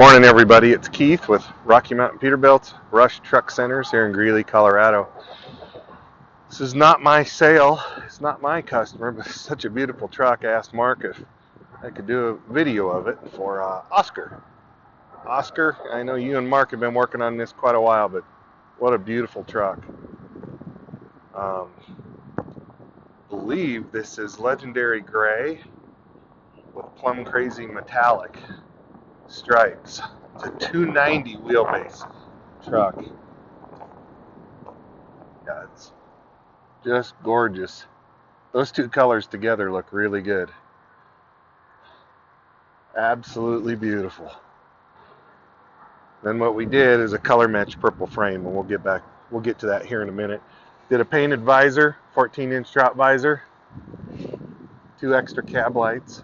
Morning, everybody. It's Keith with Rocky Mountain Peterbilt Rush Truck Centers here in Greeley, Colorado. This is not my sale. It's not my customer, but it's such a beautiful truck. I asked Mark if I could do a video of it for Oscar. Oscar, I know you and Mark have been working on this quite a while, but what a beautiful truck. I believe this is Legendary Gray with Plum Crazy Metallic stripes. It's a 290 wheelbase truck. Yeah, it's just gorgeous. Those two colors together look really good. Absolutely beautiful. Then what we did is a color match purple frame, and we'll get to that here in a minute. Did a painted visor, 14-inch drop visor, 2 extra cab lights,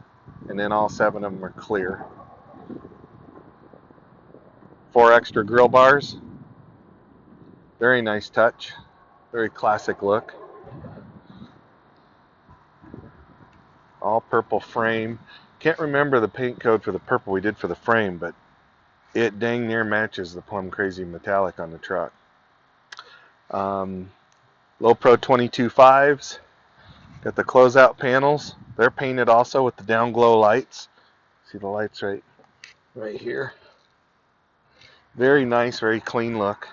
and then all 7 of them are clear. 4 extra grill bars. Very nice touch. Very classic look. All purple frame. Can't remember the paint code for the purple we did for the frame, but it dang near matches the Plum Crazy Metallic on the truck. LoPro 22.5s. Got the closeout panels. They're painted also with the down glow lights. See the lights right here. Very nice, very clean look.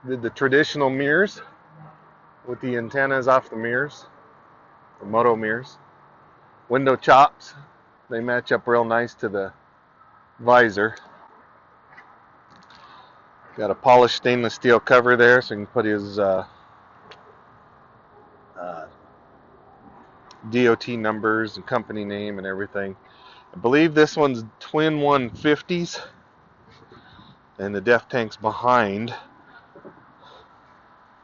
Did the traditional mirrors with the antennas off the mirrors, the moto mirrors. Window chops. They match up real nice to the visor. Got a polished stainless steel cover there, so you can put his DOT numbers and company name and everything. I believe this one's twin 150s, and the def tank's behind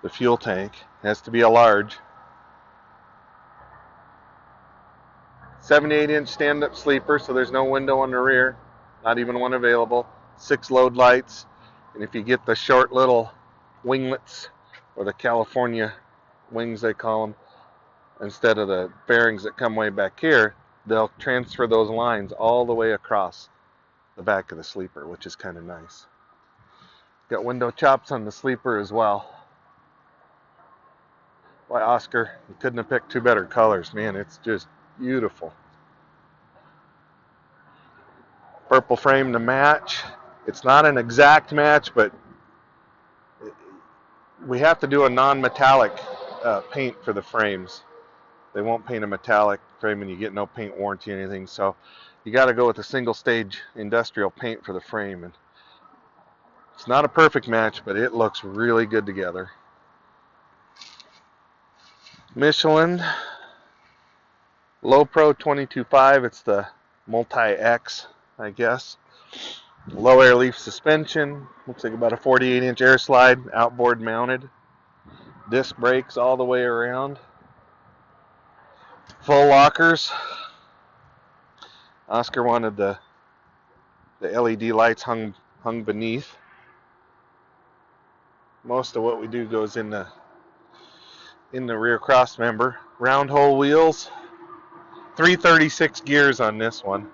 the fuel tank. It has to be a large. 78-inch stand-up sleeper, so there's no window on the rear, not even one available. 6 load lights, and if you get the short little winglets, or the California wings they call them, instead of the bearings that come way back here, they'll transfer those lines all the way across the back of the sleeper, which is kind of nice. Got window chops on the sleeper as well. Why, Oscar, you couldn't have picked 2 better colors. Man, it's just beautiful. Purple frame to match. It's not an exact match, but we have to do a non-metallic paint for the frames. They won't paint a metallic frame and you get no paint warranty or anything, so you got to go with a single stage industrial paint for the frame. And it's not a perfect match, but it looks really good together. Michelin LoPro 22.5, it's the multi-X, I guess. Low air leaf suspension, looks like about a 48-inch air slide, outboard mounted. Disc brakes all the way around. Full lockers. Oscar wanted the LED lights hung beneath. Most of what we do goes in the rear cross member. Round hole wheels. 336 gears on this one.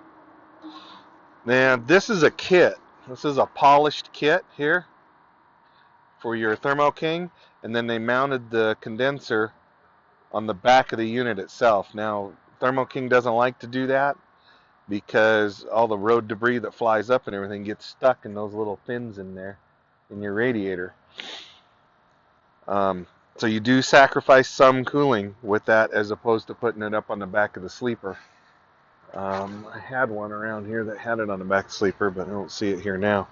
Now this is a kit. This is a polished kit here for your ThermoKing, and then they mounted the condenser on the back of the unit itself. Now ThermoKing doesn't like to do that because all the road debris that flies up and everything gets stuck in those little fins in there in your radiator. So you do sacrifice some cooling with that as opposed to putting it up on the back of the sleeper. I had one around here that had it on the back of the sleeper, but I don't see it here now.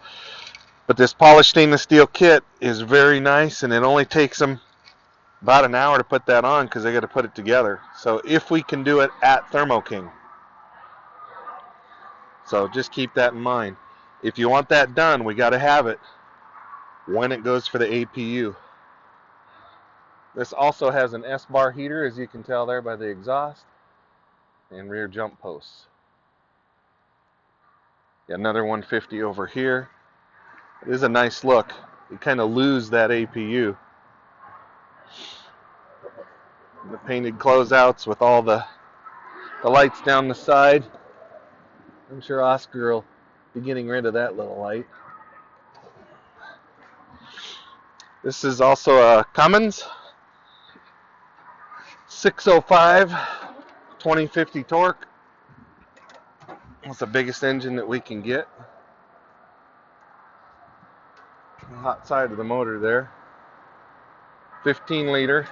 But this polished stainless steel kit is very nice, and it only takes them about an hour to put that on because they got to put it together. So if we can do it at ThermoKing. So just keep that in mind. If you want that done, we got to have it when it goes for the APU. This also has an esbar heater, as you can tell there by the exhaust, and rear jump posts. Got another 150 over here. It is a nice look. You kind of lose that APU. The painted closeouts with all the lights down the side. I'm sure Oscar will be getting rid of that little light. This is also a Cummins 605 2050 torque. That's the biggest engine that we can get. The hot side of the motor there. 15 liter.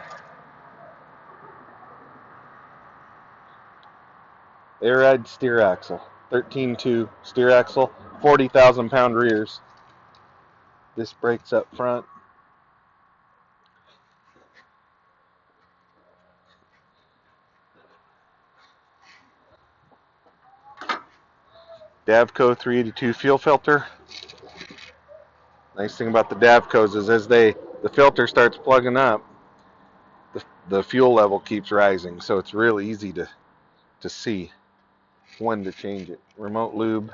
Air-ride steer axle. 13.2 steer axle. 40,000 pound rears. Disc brakes up front. Davco 382 fuel filter. Nice thing about the Davcos is as the filter starts plugging up, the fuel level keeps rising, so it's really easy to see when to change it. Remote lube.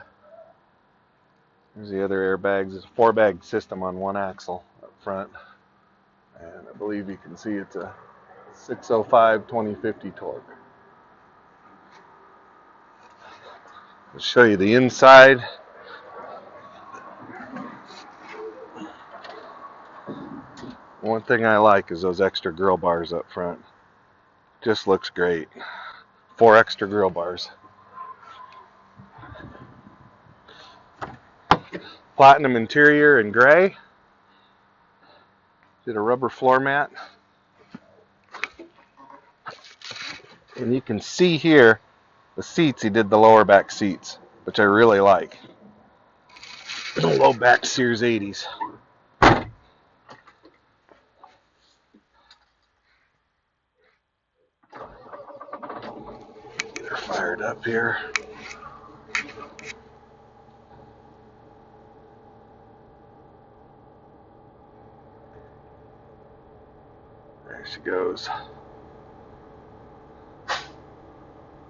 There's the other airbags. It's a 4-bag system on one axle up front. And I believe you can see it's a 605 2050 torque. I'll show you the inside. One thing I like is those extra grill bars up front. Just looks great. 4 extra grill bars. Platinum interior in gray. Did a rubber floor mat. And you can see here the seats, he did the lower back seats, which I really like. Low back Sears 80s. Get her fired up here. There she goes.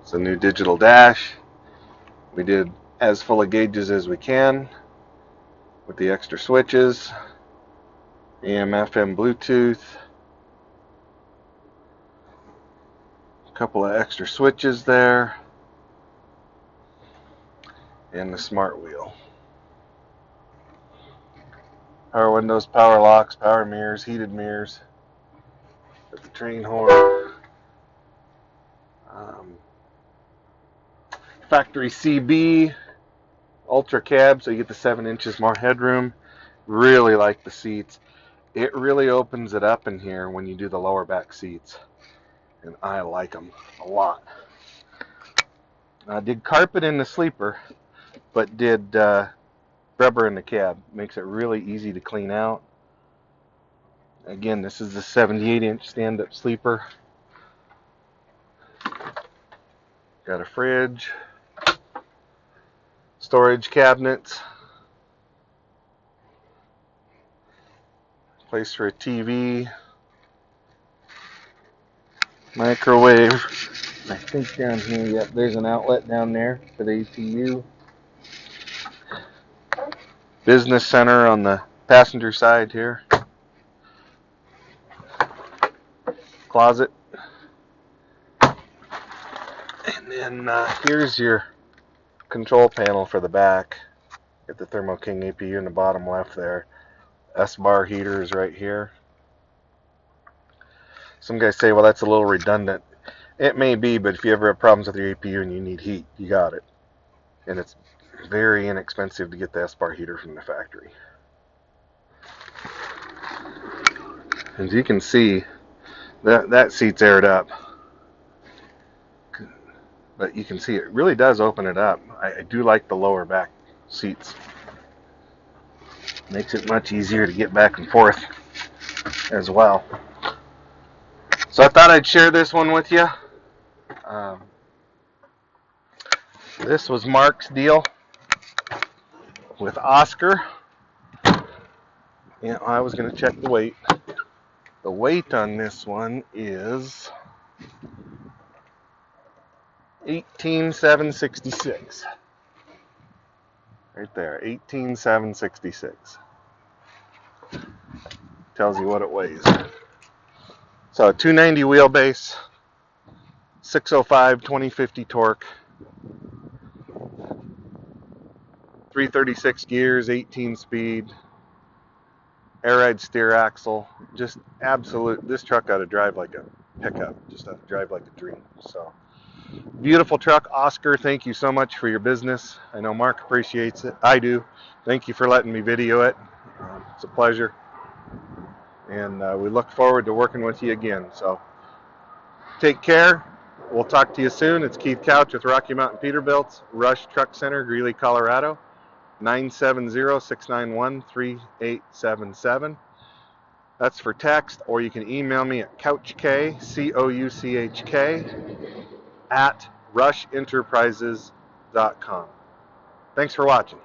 It's a new digital dash. We did as full of gauges as we can with the extra switches, AM, FM, Bluetooth, a couple of extra switches there, and the smart wheel. Power windows, power locks, power mirrors, heated mirrors. Got the train horn. Factory CB, ultra cab, so you get the 7 inches more headroom. Really like the seats. It really opens it up in here when you do the lower back seats, and I like them a lot. I did carpet in the sleeper, but did rubber in the cab. Makes it really easy to clean out. Again, this is the 78-inch stand-up sleeper. Got a fridge, storage cabinets, place for a TV, microwave. I think down here, yep, there's an outlet down there for the APU. Business center on the passenger side here. Closet. And then here's your control panel for the back. Get the ThermoKing APU in the bottom left there. esbar heater is right here. Some guys say, well, that's a little redundant. It may be, but if you ever have problems with your APU and you need heat, you got it. And it's very inexpensive to get the esbar heater from the factory. As you can see, that seat's aired up. But you can see it really does open it up. I do like the lower back seats. Makes it much easier to get back and forth as well. So I thought I'd share this one with you. This was Mark's deal with Oscar. And I was going to check the weight. The weight on this one is 18,766. Right there, 18,766. Tells you what it weighs. So 290 wheelbase, 605 2050 torque. 336 gears, 18 speed, air ride steer axle. Just absolute. This truck ought to drive like a pickup. Just ought to drive like a dream. So beautiful truck. Oscar, thank you so much for your business. I know Mark appreciates it. I do. Thank you for letting me video it. It's a pleasure. And we look forward to working with you again. So take care. We'll talk to you soon. It's Keith Couch with Rocky Mountain Peterbilt, Rush Truck Center, Greeley, Colorado. 970-691-3877. That's for text, or you can email me at couchk, C-O-U-C-H-K, @rushenterprises.com. Thanks for watching.